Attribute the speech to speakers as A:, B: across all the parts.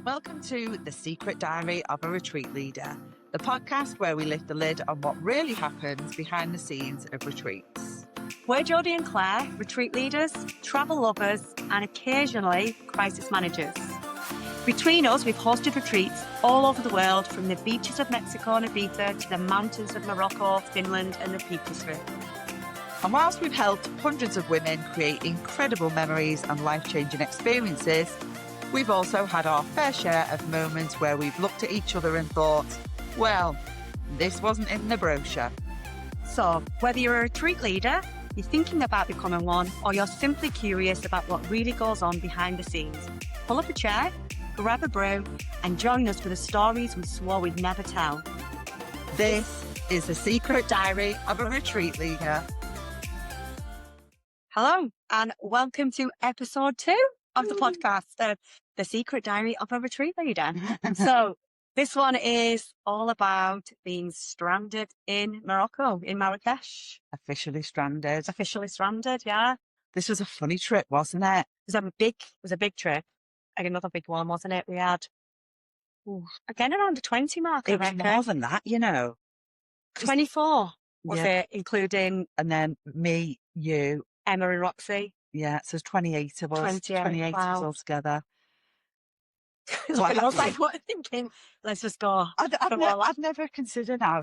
A: Welcome to The Secret Diary of a Retreat Leader, the podcast where we lift the lid on what really happens behind the scenes of retreats.
B: We're Jodie and Claire, retreat leaders, travel lovers, and occasionally crisis managers. Between us, we've hosted retreats all over the world, from the beaches of Mexico and Ibiza to the mountains of Morocco, Finland, and the Peak District.
A: And whilst we've helped hundreds of women create incredible memories and life-changing experiences, we've also had our fair share of moments where we've looked at each other and thought, well, this wasn't in the brochure.
B: So, whether you're a retreat leader, you're thinking about becoming one, or you're simply curious about what really goes on behind the scenes, pull up a chair, grab a brew, and join us for the stories we swore we'd never tell.
A: This is The Secret Diary of a Retreat Leader.
B: Hello, and welcome to episode 2 of the podcast, The Secret Diary of a Retreat Leader. So this one is all about being stranded in Morocco, in Marrakesh.
A: Officially stranded.
B: Officially stranded, yeah.
A: This was a funny trip, wasn't it?
B: It was a big trip. Like another big one, wasn't it? We had, again, around the 20 mark,
A: It was more than that, you know.
B: 24 was it, including...
A: And then me, you...
B: Emma and Roxy.
A: Yeah, so it's 28 of us. 28
B: wow.
A: of us all together.
B: I was like, what, thinking, let's just go.
A: I'd never considered now,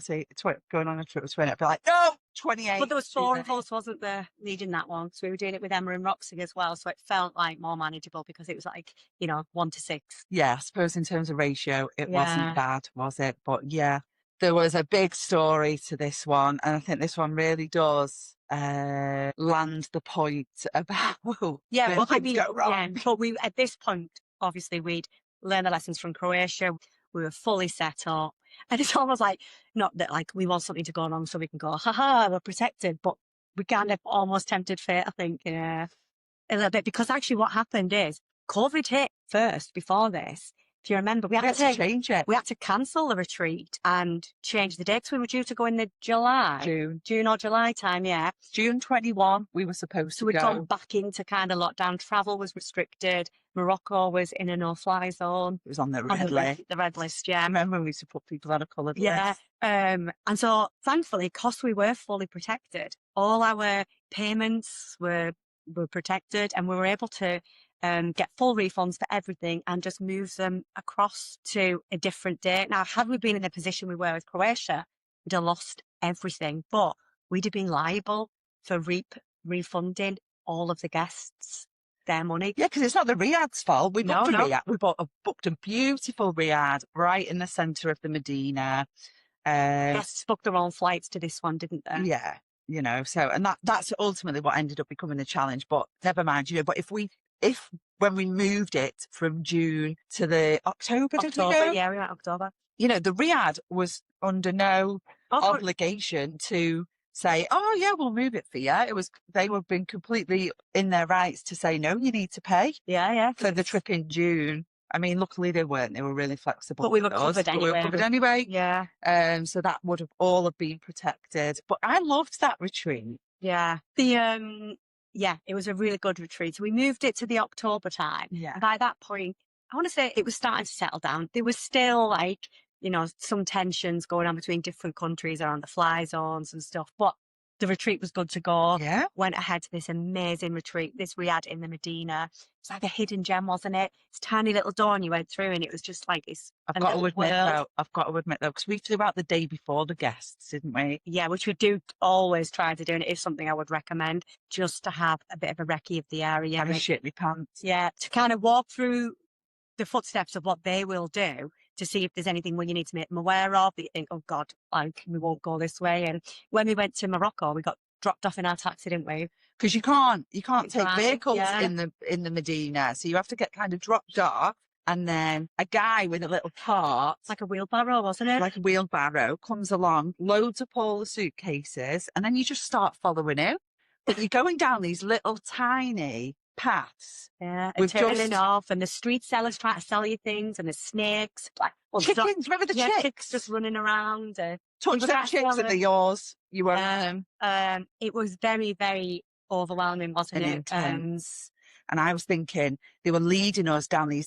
A: going on a trip with 20. I'd be like, no, 28.
B: But there was 4 of us, wasn't there, leading that one. So we were doing it with Emma and Roxy as well. So it felt like more manageable because it was like, 1 to 6.
A: Yeah, I suppose in terms of ratio, it wasn't bad, was it? But yeah, there was a big story to this one. And I think this one really does land the point about
B: go wrong. Yeah, but we, at this point, obviously we'd learned the lessons from Croatia. We were fully set up, and it's almost like, not that like we want something to go wrong so we can go, haha, we're protected, but we kind of almost tempted fate, I think, a little bit, because actually what happened is COVID hit first before this. If you remember, we had to
A: change it.
B: We had to cancel the retreat and change the dates. We were due to go in the June or July time, yeah.
A: June 21, we were supposed to go.
B: So we'd gone back into kind of lockdown. Travel was restricted. Morocco was in a no-fly zone.
A: It was on the red list.
B: The red list, yeah.
A: I remember we used to put people on a coloured list.
B: Yeah. And so, thankfully, because we were fully protected, all our payments were protected, and we were able to get full refunds for everything and just move them across to a different date. Now, had we been in the position we were with Croatia, we'd have lost everything, but we'd have been liable for refunding all of the guests their money.
A: Yeah, because it's not the Riyadh's fault. We booked a beautiful Riyadh right in the centre of the Medina.
B: Guests booked their own flights to this one, didn't they?
A: Yeah, and that's ultimately what ended up becoming the challenge. But never mind, but when we moved it from June to the October, did we go?
B: Yeah, we went October.
A: The Riyadh was under no obligation to say, oh yeah, we'll move it for you. They would have been completely in their rights to say, no, you need to pay.
B: Yeah.
A: For the trip in June. I mean, luckily they weren't. They were really flexible.
B: But we were covered
A: anyway.
B: Yeah.
A: So that would have all have been protected. But I loved that retreat.
B: Yeah. It was a really good retreat. So we moved it to the October time.
A: Yeah.
B: And by that point, I want to say it was starting to settle down. There was still some tensions going on between different countries around the fly zones and stuff. But the retreat was good to go.
A: Yeah.
B: Went ahead to this amazing retreat, this Riyadh in the Medina. It's like a hidden gem, wasn't it? It's a tiny little door and you went through and it was just like this.
A: I've got to admit though, because we flew out the day before the guests, didn't we?
B: Yeah, which we do always try to do, and it is something I would recommend, just to have a bit of a recce of the area.
A: Have a shit my pants.
B: Yeah, to kind of walk through the footsteps of what they will do, to see if there's anything where you need to make them aware of, that you think, oh God, we won't go this way. And when we went to Morocco, we got dropped off in our taxi, didn't we?
A: Because you can't take vehicles in the Medina, so you have to get kind of dropped off, and then a guy with a little cart,
B: it's like a wheelbarrow, wasn't it?
A: Like a wheelbarrow, comes along, loads up all the suitcases, and then you just start following him. But you're going down these little tiny paths.
B: Yeah, and turning off, and the street sellers trying to sell you things, and the snakes.
A: Chickens, remember the chicks?
B: Chicks just running around.
A: Touch them chicks, are they yours? You were
B: it was very, very overwhelming, wasn't it?
A: And I was thinking they were leading us down the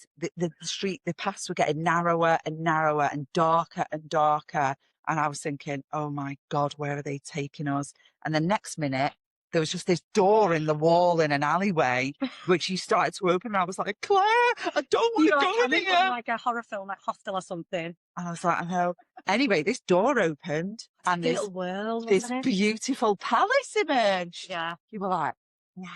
A: street, the paths were getting narrower and narrower and darker and darker. And I was thinking, oh my God, where are they taking us? And the next minute, there was just this door in the wall in an alleyway, which you started to open. And I was like, Claire, I don't want to
B: You're like,
A: go
B: I'm
A: in
B: in
A: here.
B: like a horror film, like Hostel or something.
A: And I was like, I know. Anyway, this door opened and
B: It's a little world,
A: this
B: wasn't it?
A: beautiful palace emerged.
B: Yeah.
A: You were like, wow,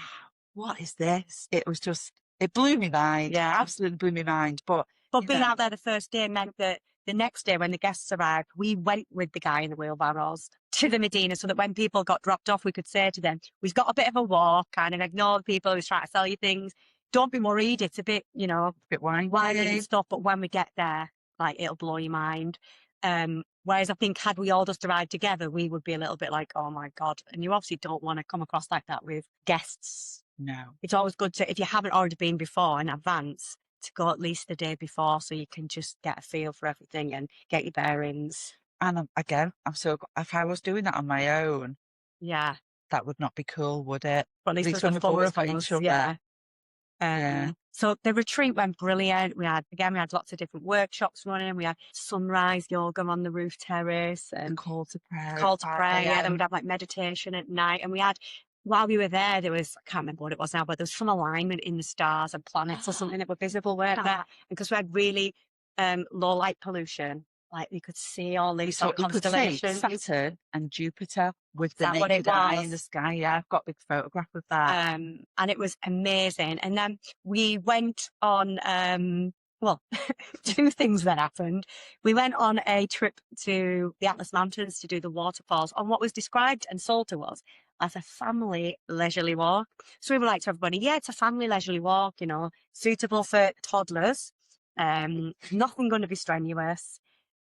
A: what is this? It was just, it blew me mind.
B: Yeah.
A: Absolutely blew me mind. But
B: being out there the first day meant that the next day when the guests arrived, we went with the guy in the wheelbarrows to the Medina so that when people got dropped off, we could say to them, we've got a bit of a walk, kind of ignore the people who's trying to sell you things. Don't be worried. It's a bit, a
A: bit windy
B: and stuff. But when we get there, like, it'll blow your mind. Whereas I think had we all just arrived together, we would be a little bit like, oh my God. And you obviously don't want to come across like that with guests.
A: No.
B: It's always good to, if you haven't already been before in advance, to go at least the day before so you can just get a feel for everything and get your bearings.
A: And again, if I was doing that on my own,
B: yeah,
A: that would not be cool, would it?
B: But at least
A: when
B: there's
A: we're
B: four of
A: each
B: us,
A: other.
B: So the retreat went brilliant. We had lots of different workshops running. We had sunrise yoga on the roof terrace and
A: call to prayer.
B: Yeah, then we'd have like meditation at night. And we had, while we were there, there was, I can't remember what it was now, but there was some alignment in the stars and planets or something that were visible, weren't there? And because we had really low light pollution, like you could see all these constellations.
A: Saturn and Jupiter with the naked eye in the sky. Yeah, I've got a big photograph of that.
B: And it was amazing. And then we went on, two things that happened. We went on a trip to the Atlas Mountains to do the waterfalls on what was described and sold to us as a family leisurely walk. So we were like to everybody, yeah, it's a family leisurely walk, suitable for toddlers. Nothing going to be strenuous.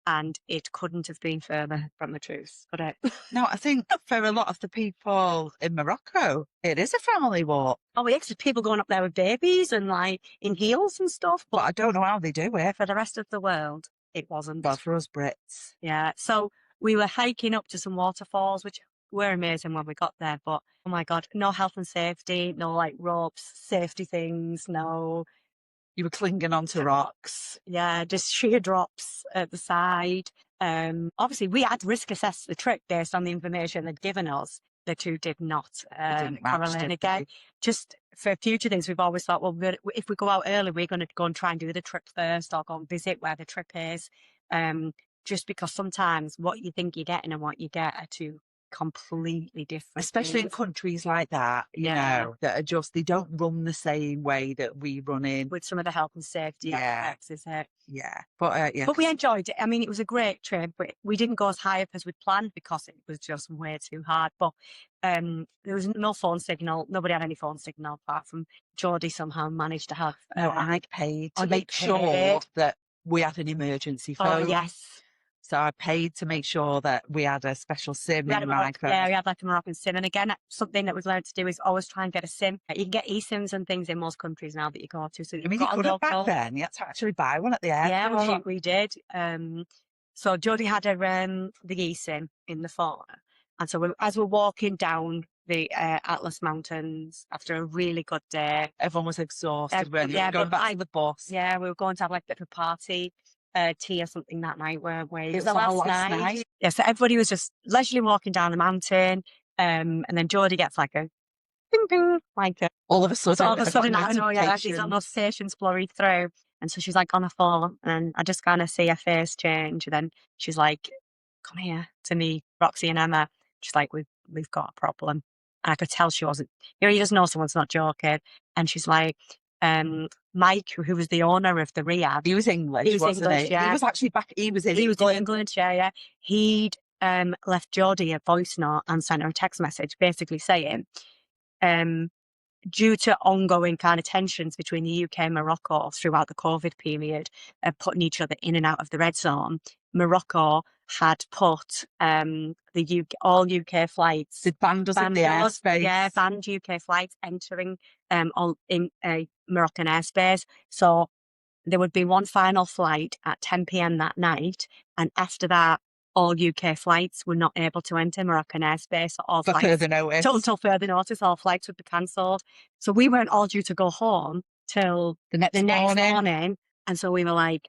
B: And it couldn't have been further from the truth, could it?
A: No, I think for a lot of the people in Morocco, it is a family walk.
B: Oh, yes, there's people going up there with babies and like in heels and stuff.
A: But I don't know how they do it.
B: For the rest of the world, it wasn't.
A: Well, for us Brits.
B: Yeah. So we were hiking up to some waterfalls, which were amazing when we got there. But oh my God, no health and safety, no like ropes, safety things, no.
A: You were clinging onto rocks.
B: Yeah, just sheer drops at the side. Obviously, we had risk assessed the trip based on the information they'd given us. The two did not correlate again. Just for future things, we've always thought, well, if we go out early, we're going to go and try and do the trip first or go and visit where the trip is. Just because sometimes what you think you're getting and what you get are two completely different,
A: especially in countries like that, you know, that are just, they don't run the same way that we run in
B: with some of the health and safety aspects, is it?
A: But
B: we enjoyed it. I mean, it was a great trip, but we didn't go as high up as we'd planned because it was just way too hard. But there was no phone signal. Nobody had any phone signal apart from Geordie somehow managed to have.
A: I paid to make sure that we had an emergency phone.
B: Oh yes.
A: So I paid to make sure that we had a special SIM in my phone.
B: Yeah, we had like a Moroccan SIM. And again, something that we've learned to do is always try and get a SIM. You can get eSIMs and things in most countries now that you go to. So
A: you couldn't back then. You had to actually buy one at the airport.
B: Yeah, we did. So Jodie had the eSIM in the phone. And so as we're walking down the Atlas Mountains after a really good day.
A: Everyone was exhausted. Going back to the bus.
B: Yeah, we were going to have like a bit of a party. Tea or something that night where it was
A: the last night.
B: Yeah, so everybody was just leisurely walking down the mountain, and then Jodie gets like a ding ding, like
A: all of a sudden,
B: I know, these notifications blurry through, and so she's like on her phone, and I just kind of see her face change, and then she's like, "Come here," to me, Roxy and Emma. She's like, "We've got a problem," and I could tell she wasn't. You just know someone's not joking, and she's like. Mike, who was the owner of the Riyadh,
A: he was English, wasn't he?
B: Yeah.
A: He was actually back. He was in
B: England. Yeah. He'd left Jodie a voice note and sent her a text message, basically saying, due to ongoing kind of tensions between the UK and Morocco throughout the COVID period, putting each other in and out of the red zone, Morocco had put all UK flights.
A: They banned us in the airspace.
B: Yeah, banned UK flights entering all in Moroccan airspace. So there would be one final flight at 10 p.m. that night, and after that, all UK flights were not able to enter Moroccan airspace. So all
A: For
B: flights,
A: further notice.
B: until further notice, all flights would be cancelled. So we weren't all due to go home till
A: The next
B: morning. And so we were like,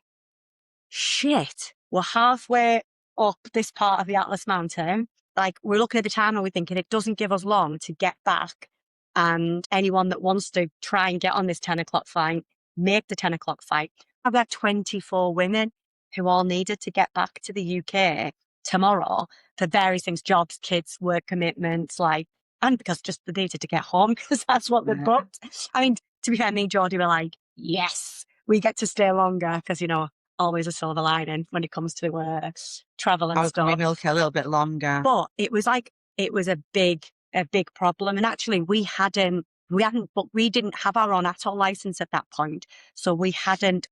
B: shit, we're halfway up this part of the Atlas Mountain. Like, we're looking at the time and we're thinking it doesn't give us long to get back. And anyone that wants to try and get on this 10 o'clock flight, make the 10 o'clock flight. I've got 24 women who all needed to get back to the UK tomorrow for various things, jobs, kids, work commitments, like, and because just they needed to get home because that's what they booked. I mean, to be fair, me and Geordie were like, yes, we get to stay longer because, you know, always a silver lining when it comes to travel and stuff.
A: We milk a little bit longer.
B: But it was like, it was a big problem. And actually we didn't have our own ATOL license at that point. So we hadn't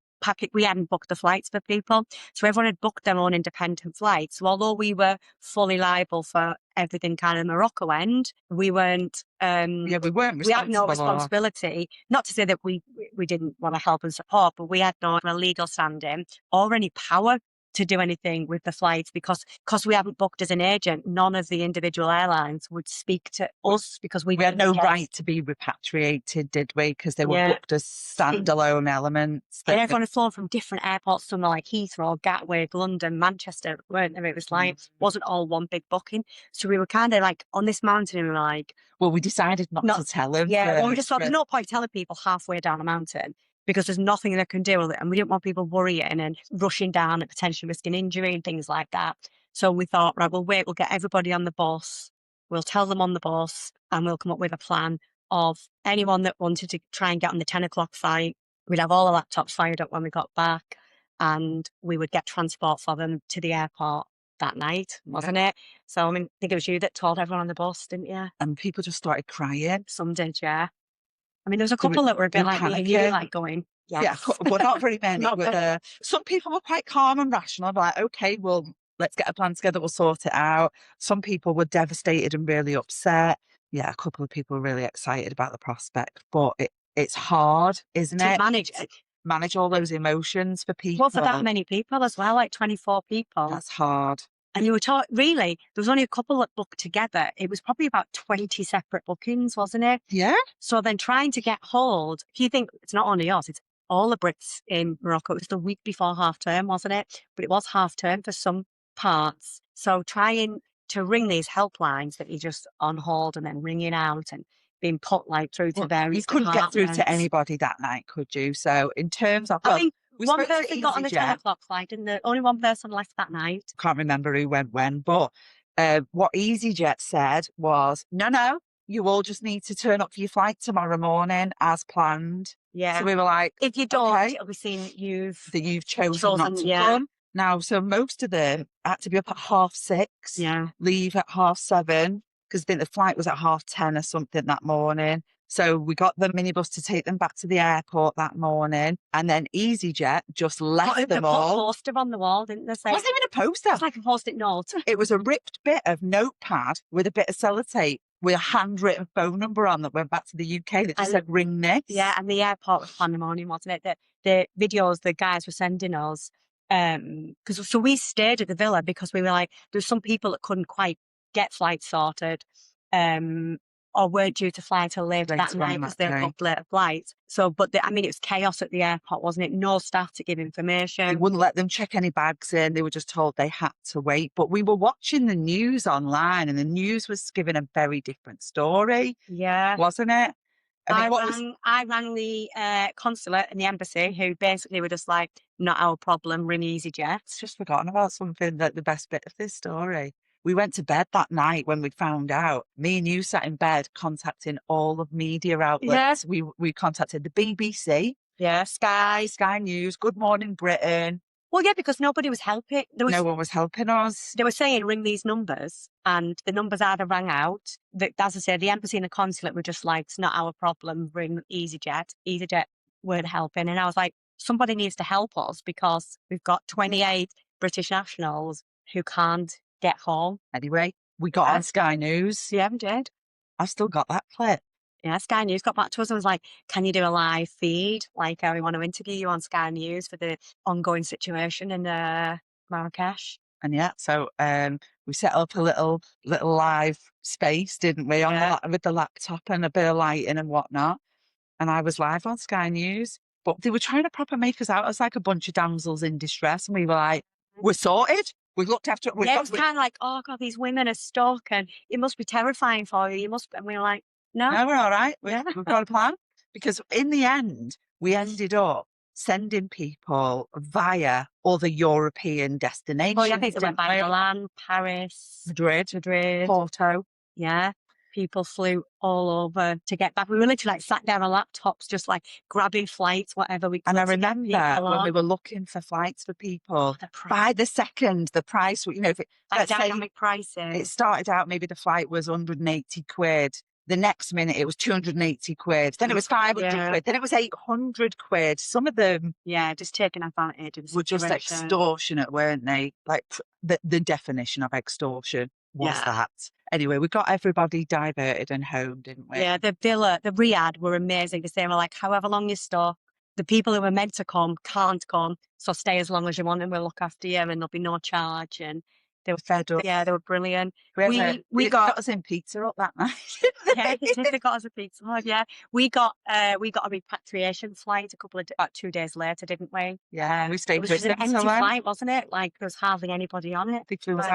B: booked the flights for people. So everyone had booked their own independent flights. So although we were fully liable for everything kind of Morocco end, we weren't,
A: we weren't responsible.
B: We had no responsibility. Not to say that we didn't want to help and support, but we had no legal standing or any power to do anything with the flights because we haven't booked as an agent. None of the individual airlines would speak to us because we
A: had no right to be repatriated, did we? Because they were booked as standalone elements.
B: And everyone had flown from different airports, somewhere like Heathrow, Gatwick, London, Manchester, weren't there? It was like, wasn't all one big booking. So we were kind of like on this mountain and we were like...
A: Well, we decided not to tell them.
B: Yeah, well, we just thought there's no point telling people halfway down the mountain because there's nothing they can do with it. And we didn't want people worrying and rushing down and potentially risking injury and things like that. So we thought, right, we'll get everybody on the bus. We'll tell them on the bus and we'll come up with a plan of anyone that wanted to try and get on the 10 o'clock flight. We'd have all the laptops fired up when we got back and we would get transport for them to the airport that night, wasn't it? So, I mean, I think it was you that told everyone on the bus, didn't you?
A: And people just started crying.
B: Some did, yeah. I mean, there was a couple that were a bit like me and you, like going,
A: yeah, but not very many. Some people were quite calm and rational, like, okay, well, let's get a plan together, we'll sort it out. Some people were devastated and really upset. Yeah, a couple of people were really excited about the prospect, but it's hard, isn't it?
B: To
A: manage all those emotions for people.
B: Well, for that many people as well, like 24 people.
A: That's hard.
B: And you were taught, really, there was only a couple that booked together. It was probably about 20 separate bookings, wasn't it?
A: Yeah.
B: So then trying to get hold, if you think it's not only us, it's all the Brits in Morocco. It was the week before half term, wasn't it? But it was half term for some parts. So trying to ring these helplines that you just on hold and then ringing out and being put like through to various
A: You couldn't get through to anybody that night, could you? So in terms of...
B: I think one person got on the 10 o'clock flight, didn't there? Only one person left that night.
A: Can't remember who went when, but what EasyJet said was, no, you all just need to turn up for your flight tomorrow morning as planned.
B: Yeah.
A: So we were like,
B: if you don't, it'll be seen that
A: you've chosen not to come. Now, so most of them had to be up at 6:30, leave at 7:30, because I think the flight was at 10:30 or something that morning. So we got the minibus to take them back to the airport that morning. And then EasyJet just left them all.
B: They put a poster on the wall, didn't they?
A: It wasn't even a poster.
B: It was like a post-it note.
A: It was a ripped bit of notepad with a bit of sellotape with a handwritten phone number on that went back to the UK that just said, ring this.
B: Yeah, and the airport was pandemonium, wasn't it? The videos the guys were sending us. So we stayed at the villa because we were like, there's some people that couldn't quite get flights sorted. Or weren't due to fly till later that night because they were booked later flights. So, but it was chaos at the airport, wasn't it? No staff to give information.
A: They wouldn't let them check any bags in. They were just told they had to wait. But we were watching the news online and the news was giving a very different story.
B: Yeah.
A: Wasn't it?
B: I rang the consulate and the embassy who basically were just like, not our problem, ring EasyJet.
A: Just forgotten about something, like the best bit of this story. We went to bed that night when we found out. Me and you sat in bed contacting all of media outlets. Yeah. We contacted the BBC, Sky News, Good Morning Britain.
B: Well, yeah, because nobody was helping.
A: No one was helping us.
B: They were saying, ring these numbers, and the numbers either rang out. As I said, the embassy and the consulate were just like, it's not our problem, ring EasyJet. EasyJet weren't helping. And I was like, somebody needs to help us because we've got 28 British nationals who can't get home.
A: Anyway, we got on Sky News.
B: Yeah, we did.
A: I've still got that clip.
B: Yeah, Sky News got back to us and was like, can you do a live feed? Like, we want to interview you on Sky News for the ongoing situation in Marrakesh.
A: And yeah, so we set up a little live space, didn't we, on with the laptop and a bit of lighting and whatnot. And I was live on Sky News, but they were trying to proper make us out as like a bunch of damsels in distress, and we were like, "We're sorted. We've looked after it."
B: Yeah, it was kind of like, oh God, these women are stuck, and it must be terrifying for you. You must, and we were like, no,
A: No, we're all right.
B: Yeah.
A: We've got a plan. Because in the end, we ended up sending people via other European destinations.
B: Oh, yeah, I think they went
A: didn't
B: by
A: we?
B: Milan, Paris,
A: Madrid,
B: Madrid.
A: Porto.
B: Yeah. People flew all over to get back. We were literally like sat down on laptops, just like grabbing flights, whatever we could.
A: And I
B: to get
A: remember
B: people
A: when we
B: on.
A: were looking for flights for people,
B: The price,
A: by the second, the price, you know, if it,
B: like
A: let's say
B: dynamic pricing.
A: it started out, maybe the flight was 180 quid. The next minute it was 280 quid. Then it was 500 quid. Then it was 800 quid. Some of them
B: just taking advantage of the
A: were just
B: situation.
A: extortionate, weren't they? Like the definition of extortion was that. Anyway, we got everybody diverted and home, didn't we?
B: Yeah, the villa, the Riyadh were amazing because they were like, however long you're stuck, the people who were meant to come can't come, so stay as long as you want and we'll look after you and there'll be no charge. And they were
A: fed up.
B: Yeah, they were brilliant.
A: We got us in pizza up that night.
B: Yeah, they got us a pizza hut. Yeah, we got a repatriation flight about 2 days later, didn't we?
A: Yeah, we stayed.
B: It was just an empty flight, wasn't it? Like there was hardly anybody on it.
A: They flew us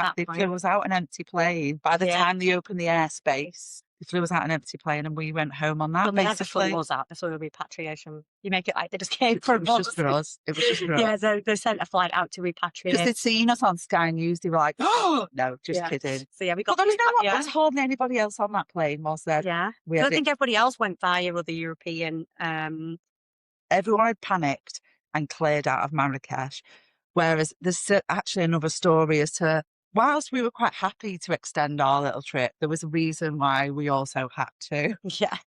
A: out an empty plane. By the time they opened the airspace, they flew us out an empty plane, and we went home on that.
B: Well, they flew us out. They flew a repatriation. You make it like they just came for us.
A: It was just for us. It was just for us.
B: Yeah, they sent a flight out to repatriate.
A: Because they'd seen us on Sky News, they were like, "Oh no, just kidding."
B: So yeah, we got.
A: But you know what? There was hardly anybody else on that plane, was there?
B: Yeah, I don't think everybody else went via other European.
A: Everyone had panicked and cleared out of Marrakesh. Whereas there's actually another story as to, whilst we were quite happy to extend our little trip, there was a reason why we also had to.
B: Yeah.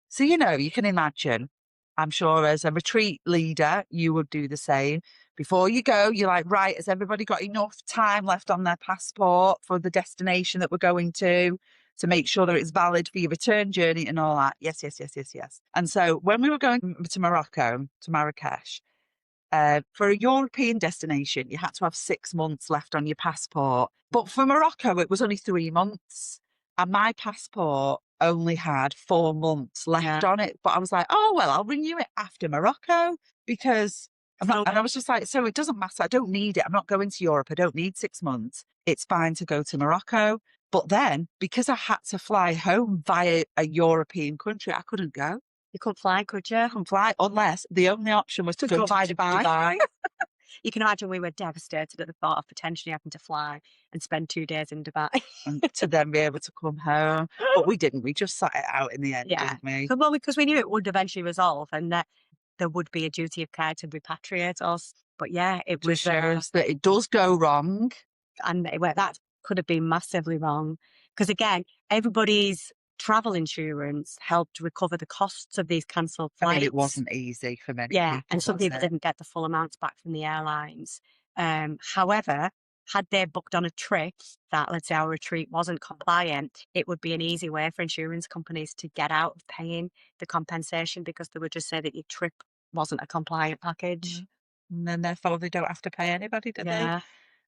A: So, you know, you can imagine, I'm sure as a retreat leader, you would do the same. Before you go, you're like, right, has everybody got enough time left on their passport for the destination that we're going to make sure that it's valid for your return journey and all that? Yes. And so when we were going to Morocco, to Marrakesh, for a European destination, you had to have 6 months left on your passport. But for Morocco, it was only 3 months. And my passport only had 4 months left on it. But I was like, oh, well, I'll renew it after Morocco because and I was just like, so it doesn't matter. I don't need it. I'm not going to Europe. I don't need 6 months. It's fine to go to Morocco. But then because I had to fly home via a European country, I couldn't go.
B: You couldn't fly, could you?
A: Couldn't fly unless the only option was to go to Dubai.
B: You can imagine we were devastated at the thought of potentially having to fly and spend 2 days in Dubai.
A: And to then be able to come home. But we didn't. We just sat it out in the end, didn't we?
B: Well, because we knew it would eventually resolve and that there would be a duty of care to repatriate us. But yeah, it was
A: shows that it does go wrong.
B: And that could have been massively wrong. Because again, everybody's travel insurance helped recover the costs of these cancelled flights.
A: I mean, it wasn't easy for many people.
B: And some people didn't get the full amounts back from the airlines. However, had they booked on a trip that, let's say, our retreat wasn't compliant, it would be an easy way for insurance companies to get out of paying the compensation because they would just say that your trip wasn't a compliant package.
A: And then therefore they don't have to pay anybody, do they?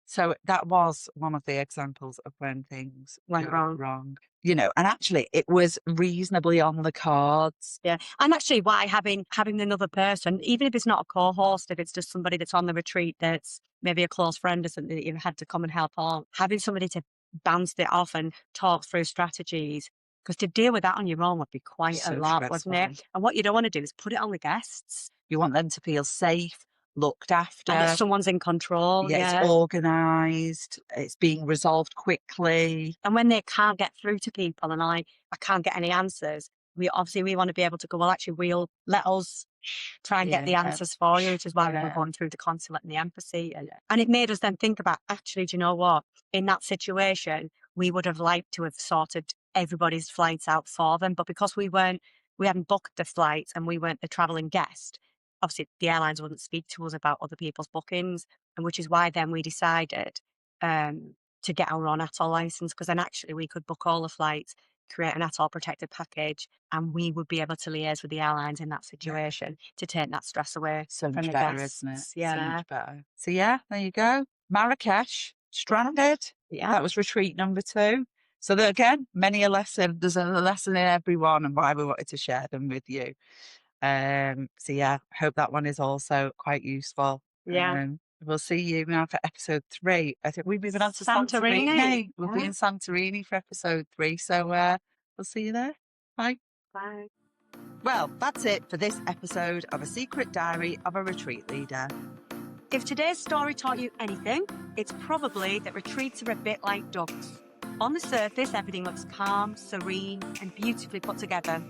A: So that was one of the examples of when things went wrong. You know, and actually it was reasonably on the cards.
B: Yeah. And actually why having another person, even if it's not a co-host, if it's just somebody that's on the retreat that's maybe a close friend or something that you've had to come and help on, having somebody to bounce it off and talk through strategies, because to deal with that on your own would be quite a lot, wouldn't it? And what you don't want to do is put it on the guests.
A: You want them to feel safe, looked after.
B: And someone's in control.
A: It's organised. It's being resolved quickly.
B: And when they can't get through to people and I can't get any answers, we want to be able to go, well, actually, let us try and get the answers for you, which is why we were going through the consulate and the embassy. And it made us then think about, actually, do you know what? In that situation, we would have liked to have sorted everybody's flights out for them. But because we hadn't booked the flights and we weren't the travelling guest, obviously the airlines wouldn't speak to us about other people's bookings, and which is why then we decided to get our own ATOL license, because then actually we could book all the flights, create an ATOL protected package, and we would be able to liaise with the airlines in that situation to take that stress away.
A: So
B: from
A: much
B: the
A: better,
B: guests.
A: isn't it?
B: Yeah.
A: So much better. So yeah, there you go. Marrakesh, stranded.
B: Yeah.
A: That was retreat number 2. So that, again, many a lesson. There's a lesson in every one, and why we wanted to share them with you. So yeah, hope that one is also quite useful.
B: Yeah.
A: We'll see you now for episode 3. I think we're moving on to
B: Santorini.
A: Santorini. We'll be
B: Yeah.
A: in Santorini for episode 3. So we'll see you there. Bye.
B: Bye.
A: Well, that's it for this episode of A Secret Diary of a Retreat Leader.
B: If today's story taught you anything, it's probably that retreats are a bit like ducks. On the surface, everything looks calm, serene, and beautifully put together.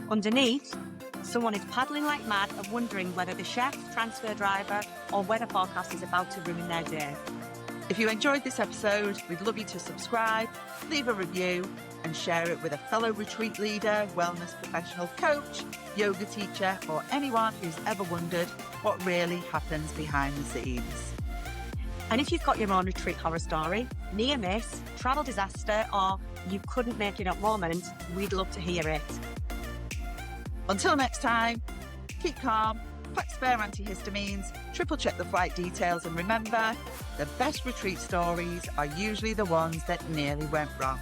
B: Underneath, someone is paddling like mad and wondering whether the chef, transfer driver, or weather forecast is about to ruin their day.
A: If you enjoyed this episode, we'd love you to subscribe, leave a review, and share it with a fellow retreat leader, wellness professional, coach, yoga teacher, or anyone who's ever wondered what really happens behind the scenes.
B: And if you've got your own retreat horror story, near miss, travel disaster, or you couldn't make it up moment, we'd love to hear it.
A: Until next time, keep calm, pack spare antihistamines, triple check the flight details, and remember, the best retreat stories are usually the ones that nearly went wrong.